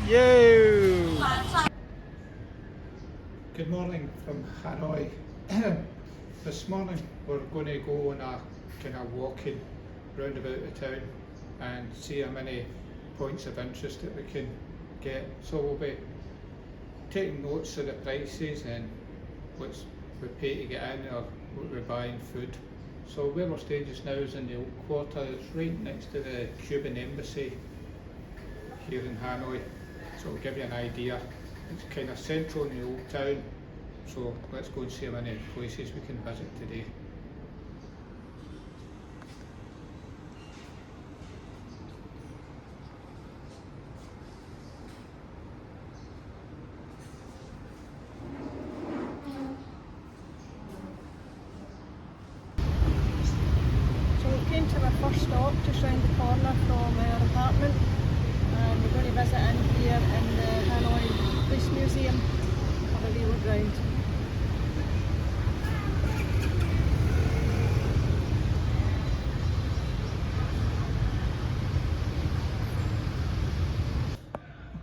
You. Good morning from Hanoi. This morning we're going to go on a kind of walking round about the town and see how many points of interest that we can get. So we'll be taking notes of the prices and what we pay to get in or what we're buying food. So where we're staying just now is in the Old Quarter. It's right next to the Cuban embassy here in Hanoi. So it'll give you an idea. It's kind of central in the old town. So let's go and see how many places we can visit today. Came to our first stop just round the corner from our apartment, and we're going to visit in here in the Hanoi Police Museum, have a wee look round.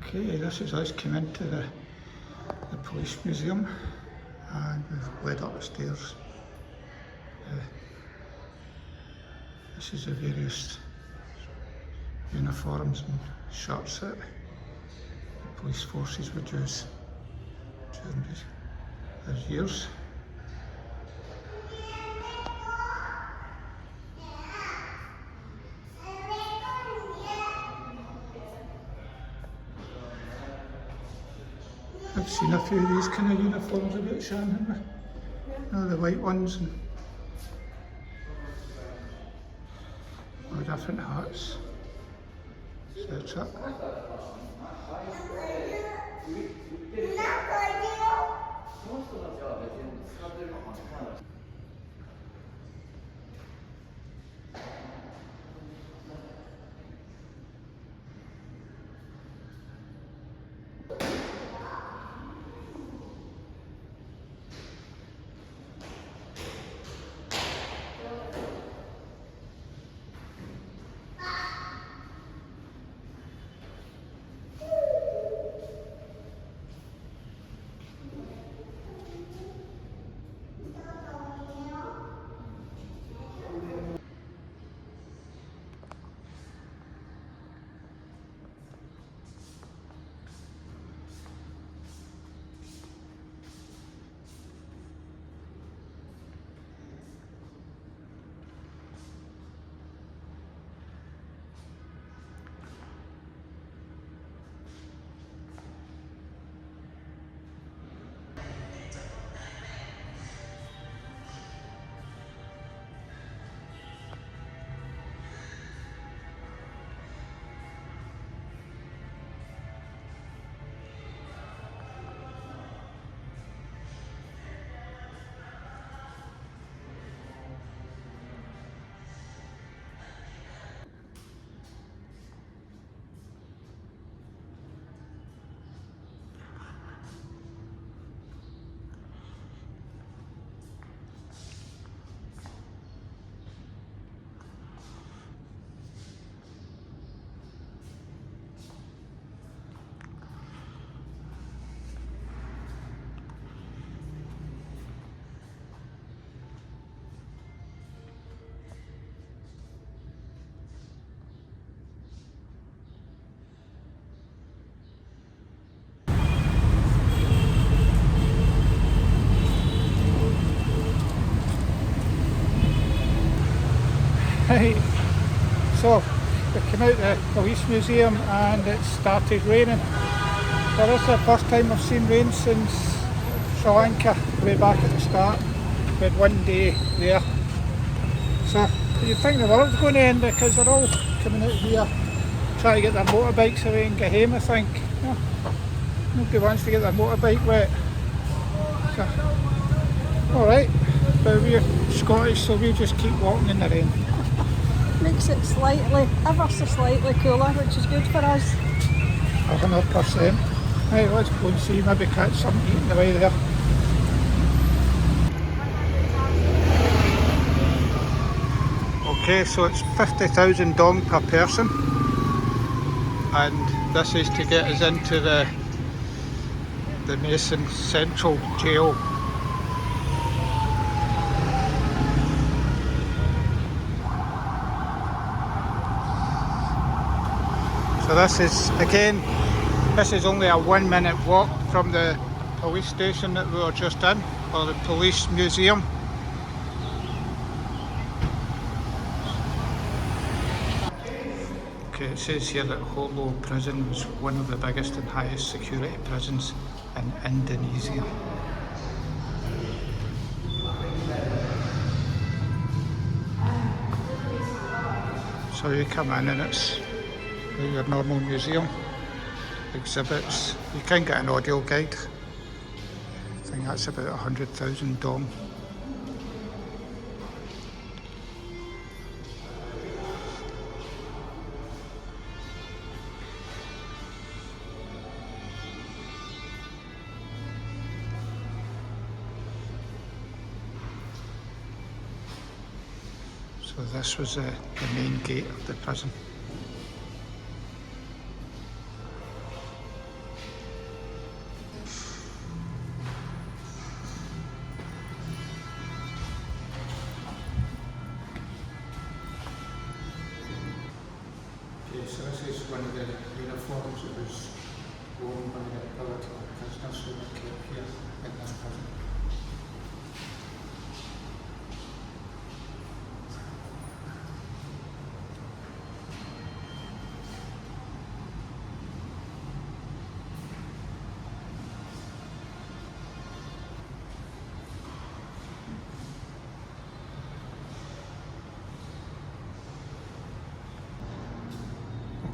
Okay, this is us coming into the police museum, and we've led up the stairs. This is the various uniforms and shirts that the police forces would use during their years. I've seen a few of these kind of uniforms about, Shan, haven't we? You know, the white ones and all the different hats, etc. Right, so we came out the police museum and it started raining. So this is the first time I've seen rain since Sri Lanka, way back at the start. We had one day there. So you'd think the world's going to end because they're all coming out here trying to get their motorbikes away and get home, I think. Yeah. Nobody wants to get their motorbike wet. So, alright, but we're Scottish, so we just keep walking in the rain. Makes it slightly, ever so slightly cooler, which is good for us. 100%. Right, let's go and see, maybe catch something eating the way there. Okay, so it's 50,000 dong per person. and this is to get us into the Mason Central Jail. So this is only a 1-minute walk from the police station that we were just in, or the police museum. Okay, it says here that Holo prison was one of the biggest and highest security prisons in Indonesia. So you come in and it's your normal museum, exhibits. You can get an audio guide. I think that's about 100,000 dong. So this was the main gate of the prison. Okay, so this is one of the uniforms that was worn by the political prisoners who were kept here in this prison.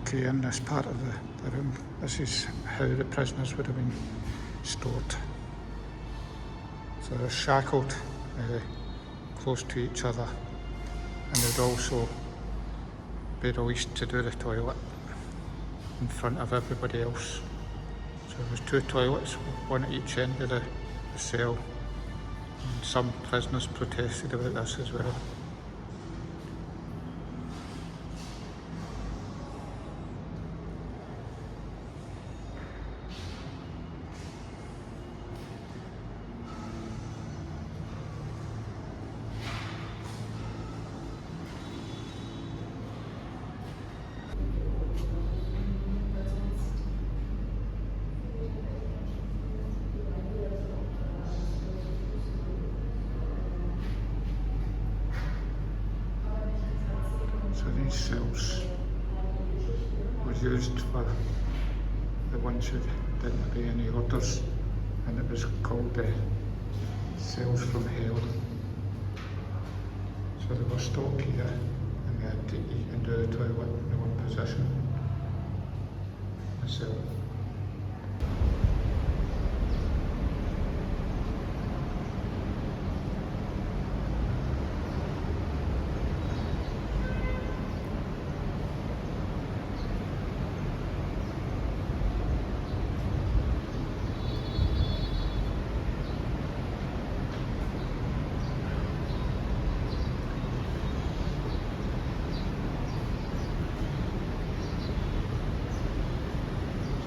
Okay, in this part of the room, this is how the prisoners would have been stored. So they're shackled close to each other, and they'd also be released to do the toilet in front of everybody else. So there was 2 toilets, one at each end of the cell, and some prisoners protested about this as well. So these cells were used for the ones who didn't obey any orders, and it was called the cells from hell. So they were stopped here, and they had to eat and do the toilet in one position. The cell.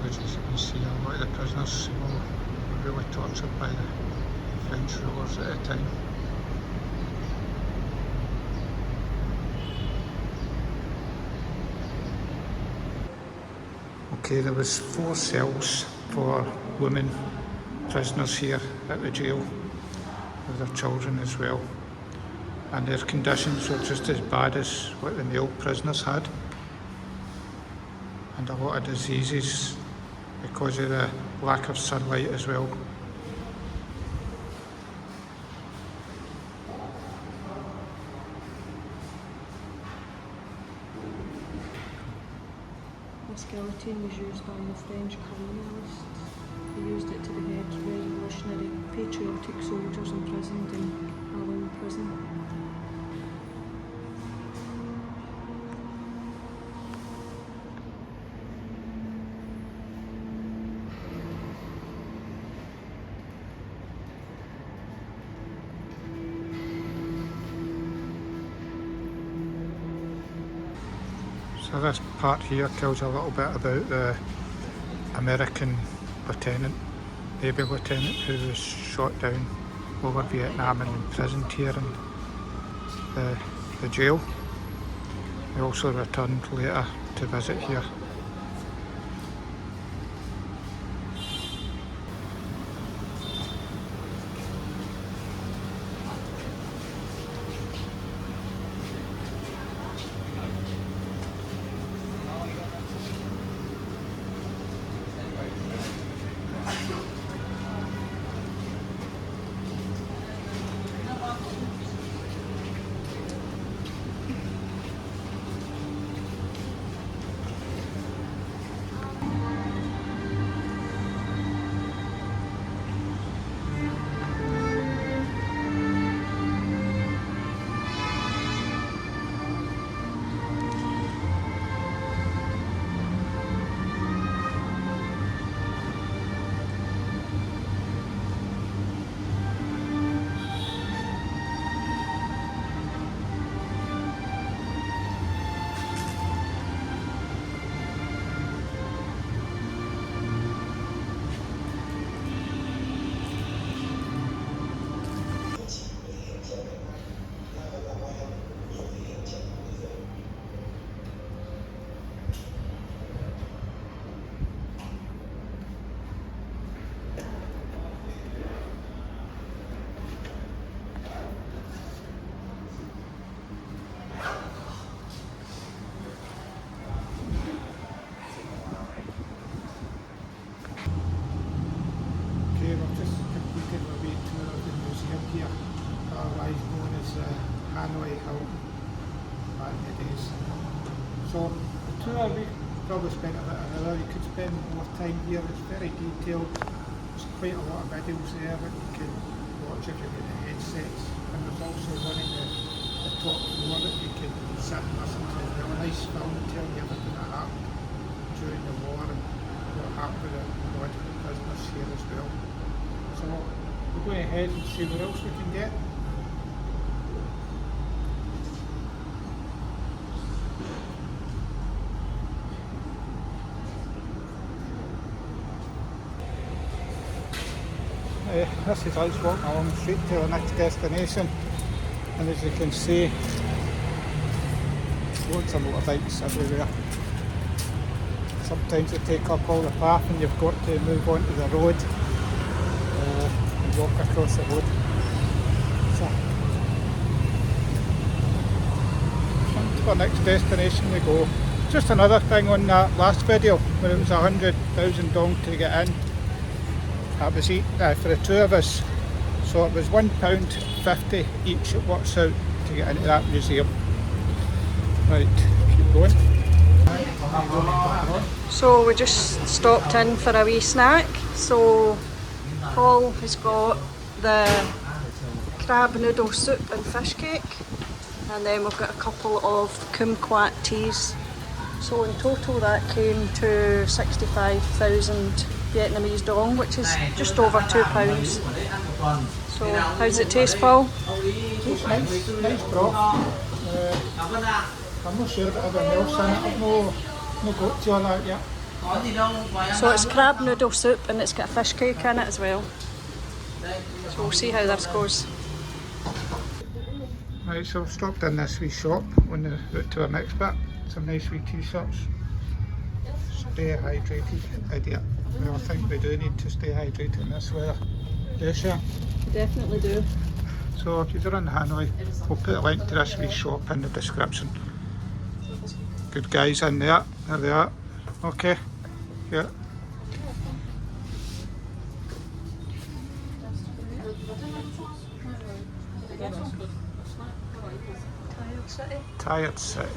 As you can see, a lot of the prisoners were really tortured by the French rulers at the time. Okay, there was 4 cells for women prisoners here at the jail, with their children as well. And their conditions were just as bad as what the male prisoners had. And a lot of diseases because of the lack of sunlight as well. The skeleton was used by the French colonialists. They used it to behead revolutionary patriotic soldiers imprisoned in Hanoi prison. So this part here tells you a little bit about the American lieutenant, Navy lieutenant, who was shot down over Vietnam and imprisoned here in the jail. He also returned later to visit here. Okay, we've just completed our wee tour of the museum here, otherwise known as Hanoi Hilton back in the days. So the tour, we probably spent about an hour. You could spend more time here. It's very detailed. There's quite a lot of videos there that you can watch if you've got the headsets, and there's also one in the top floor that you can sit and listen to. It's a really nice film telling you everything that happened during the war and what happened with the political prisoners here as well. So we'll go ahead and see what else we can get. This is us walking along the street to our next destination, and as you can see, loads of motorbikes everywhere. Sometimes they take up all the path and you've got to move onto the road and walk across the road. So, on to our next destination we go. Just another thing on that last video, when it was 100,000 dong to get in. That was for the two of us, so it was £1.50 each. It works out to get into that museum. Right, keep going. So we just stopped in for a wee snack. So Paul has got the crab noodle soup and fish cake, and then we've got a couple of kumquat teas. So in total that came to 65,000 Vietnamese dong, which is just over £2. So how does it taste, Paul? It's nice broth. I'm not sure about everything else in it. I've no got to all that yet. So it's crab noodle soup and it's got a fish cake in it as well. So we'll see how this goes. Right, so we've stopped in this wee shop on the route to our next bit. Some nice wee t-shirts. Stay hydrated, idiot. Well, I think we do need to stay hydrated in this weather. Yes, yeah. Definitely do. So if you're in Hanoi, we'll put a link to this wee shop in the description. Good guys in there. There they are. Okay. Yeah. Tired City. Tired City.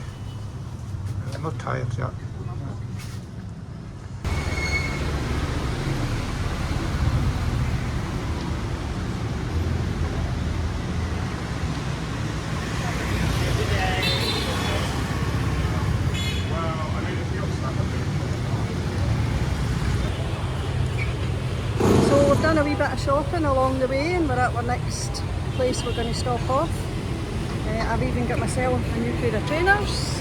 I'm not tired yet. So we've done a wee bit of shopping along the way and we're at our next place we're going to stop off. I've even got myself a new pair of trainers.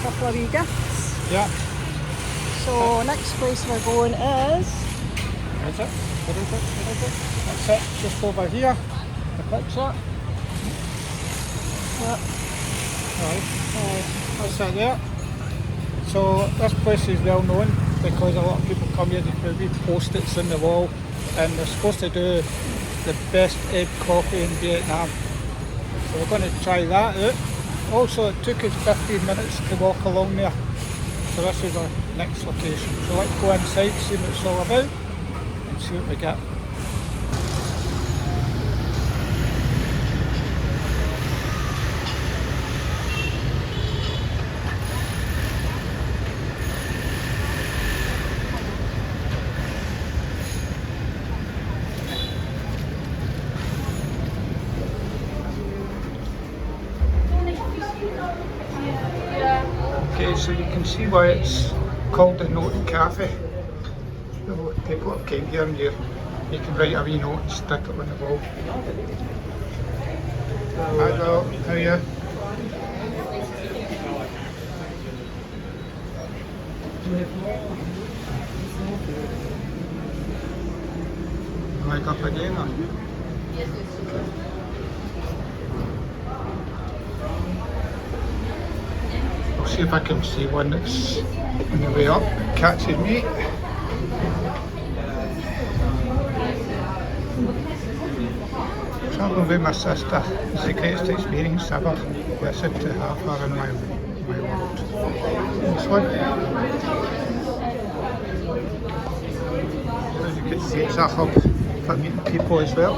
couple of wee gifts. Yeah. So next place we're going is... Is it? What is it? What is it? That's it. Just over here. The picture. What? Right. That's it there. So this place is well known because a lot of people come here, they put wee post-its in the wall, and they're supposed to do the best egg coffee in Vietnam. So we're going to try that out. Also, it took us 15 minutes to walk along there. So this is our next location. So let's go inside, see what it's all about, and see what we get. Okay, so you can see why it's called the Note Cafe. So people have came here and you can write a wee note and stick it on the wall. Hello, how are you? Like up again? Or? I'll see if I can see one that's on the way up that catches me. Travelling with my sister is the greatest experience ever. Listen to have her in my world. This one. As you can see, it's a hub for meeting people as well.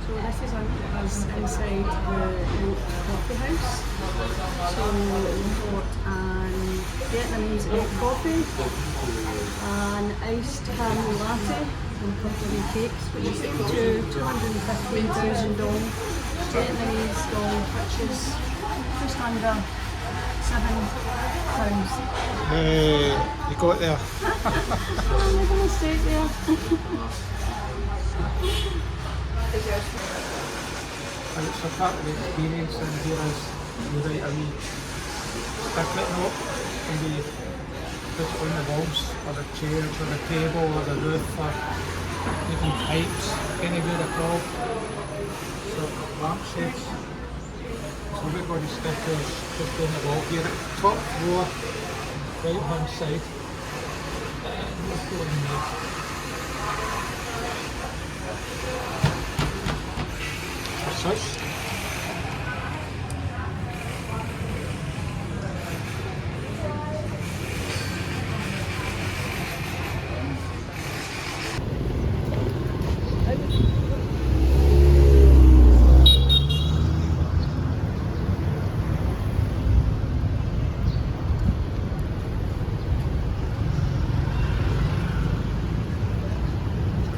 So this is us inside the coffee house. So we've got an Vietnamese egg coffee, an iced caramel latte, and a couple of wee cakes, which is to 215,000 dong, Vietnamese dong, which is just under £7. Hey, you got there. I made a mistake there. And it's a part of the experience, and here is you write a wee sticklet note and you put it on the walls or the chairs or the table or the roof or even pipes, anywhere at all. So lampshades. So we're going to stick ours just on the wall here at the top floor, right hand side. And we'll go in there. Such.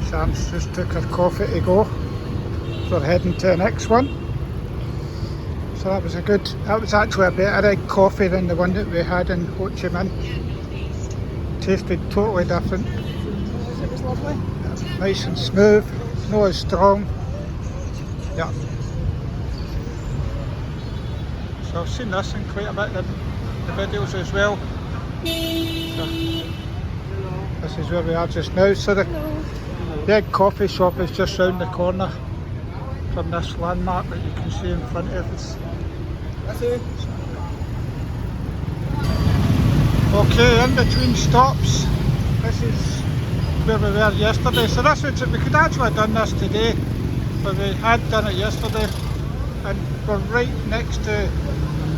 Sam's just took her coffee to go. So we're heading to the next one. So that was actually a better egg coffee than the one that we had in Ho Chi Minh. Tasted totally different. It was lovely. Yeah, nice and smooth, not as strong. Yeah. So I've seen this in quite a bit of the videos as well. So this is where we are just now. So the egg coffee shop is just round the corner from this landmark that you can see in front of us. Okay, in between stops, this is where we were yesterday. So this is, we could actually have done this today, but we had done it yesterday, and we're right next to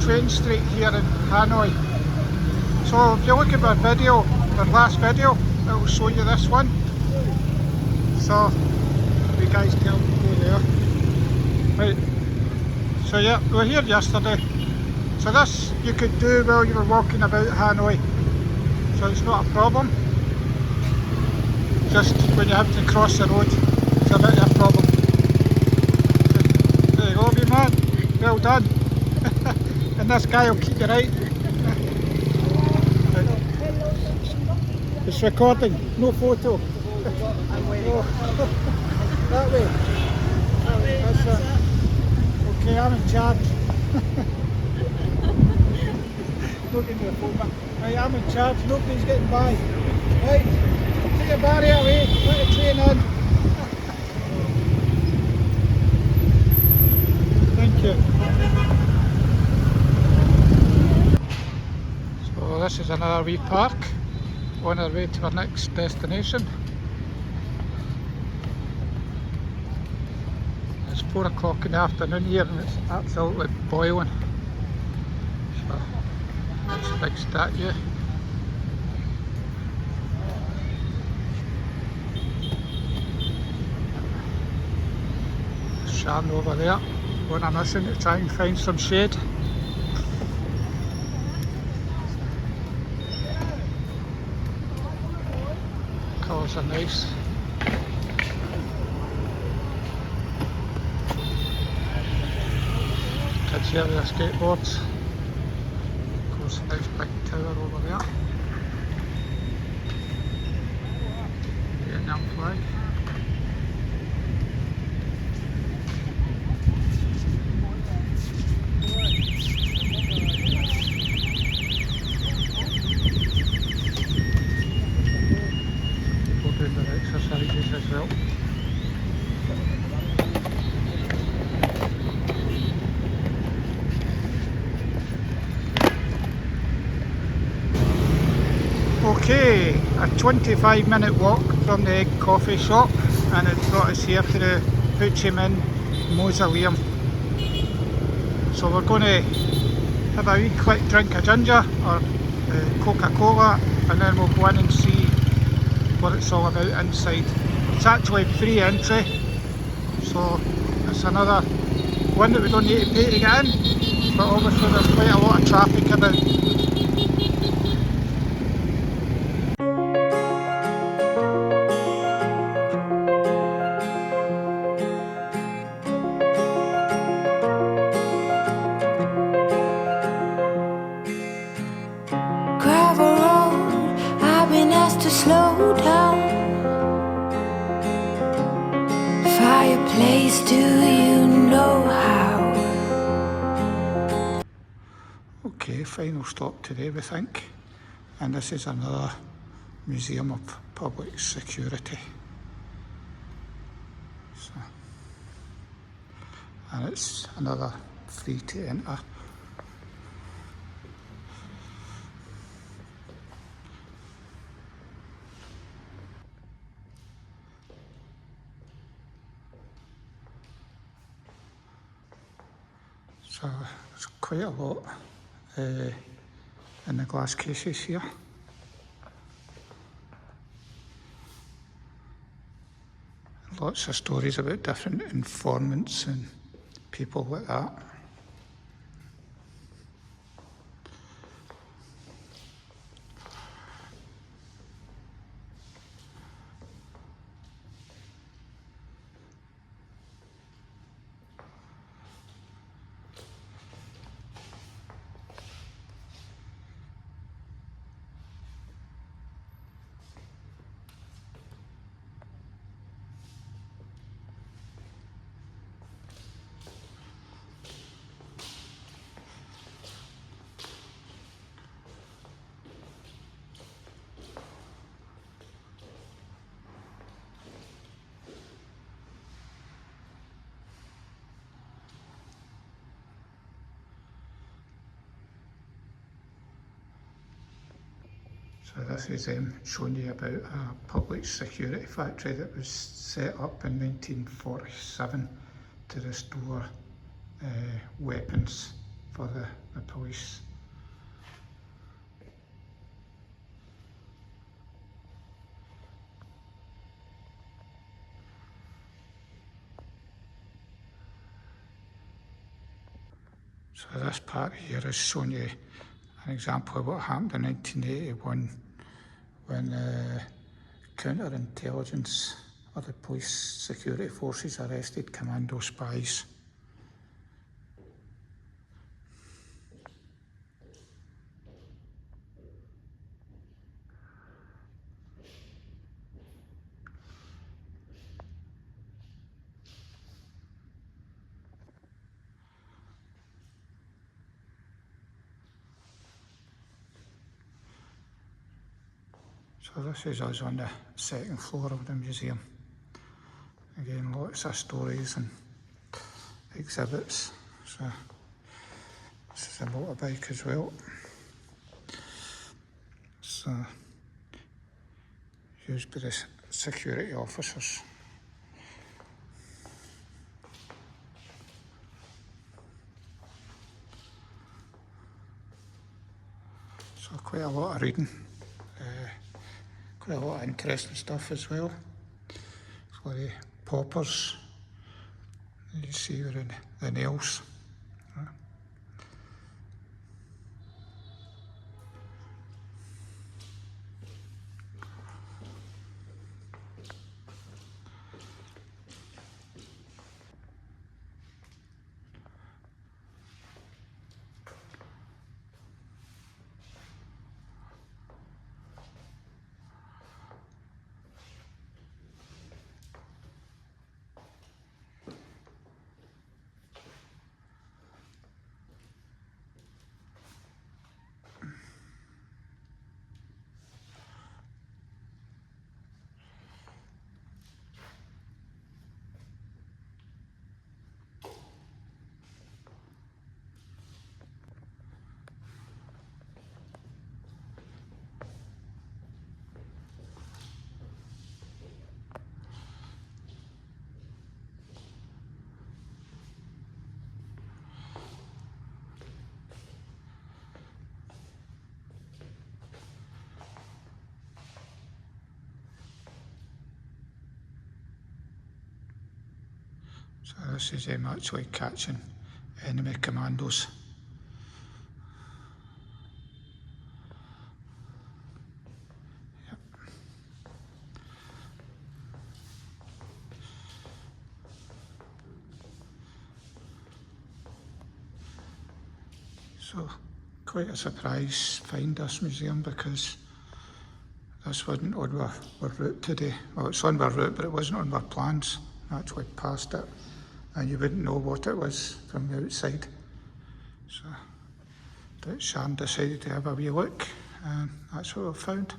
Train Street here in Hanoi. So if you look at my video, my last video, it will show you this one. So you guys tell me to go there. Right, so yeah, we were here yesterday. So this you could do while you were walking about Hanoi. So it's not a problem. Just when you have to cross the road, it's a bit of a problem. There you go, wee man. Well done. And this guy will keep you right. It's recording, no photo. I'm waiting. That way. That's it. Okay, I'm in charge. Look into the phone, man. Right, I'm in charge. Nobody's getting by. Right, take your barrier away. Let the train in. Thank you. So this is another wee park on our way to our next destination. It's 4 o'clock in the afternoon here and it's absolutely boiling. So that's a big statue. Sharon over there on a mission to try and find some shade. Colours are nice. Kids here with their skateboards. Of course, a nice big tower over there. Vietnam flag. People doing their exercises as well. Okay, a 25-minute walk from the Egg Coffee shop, and it's brought us here to the Ho Chi Minh Mausoleum. So we're going to have a wee quick drink of ginger or Coca-Cola, and then we'll go in and see what it's all about inside. It's actually free entry, so it's another one that we don't need to pay to get in, but obviously there's quite a lot of traffic about. Gravel road, I've been asked to slow down. Fireplace, do you know how? Okay, final stop today we think, and this is another museum of public security. So, and it's another free to enter. So there's quite a lot in the glass cases here. Lots of stories about different informants and people like that. So this is showing you about a public security factory that was set up in 1947 to restore weapons for the police. So this part here is showing you an example of what happened in 1981 when counterintelligence or the police security forces arrested commando spies. So this is us on the second floor of the museum. Again, lots of stories and exhibits. So this is a motorbike as well. So used by the security officers. So quite a lot of reading, quite a lot of interesting stuff as well. So the poppers, you see the nails. So this is them actually catching enemy commandos. Yep. So quite a surprise find this museum, because this wasn't on our route today. Well, it's on our route, but it wasn't on our plans. I actually passed it, and you wouldn't know what it was from the outside. So, but Sharon decided to have a wee look, and that's what we found.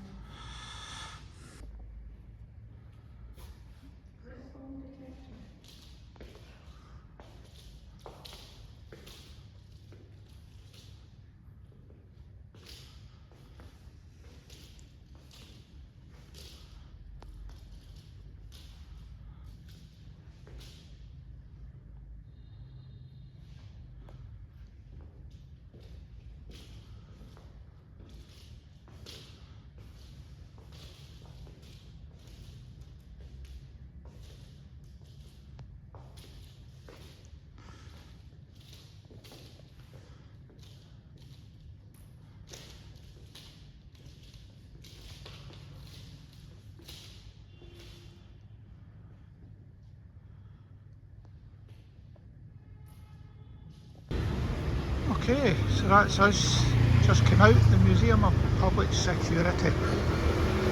Okay, so that's us just came out the Museum of Public Security.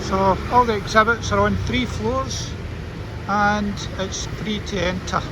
So all the exhibits are on 3 floors and it's free to enter.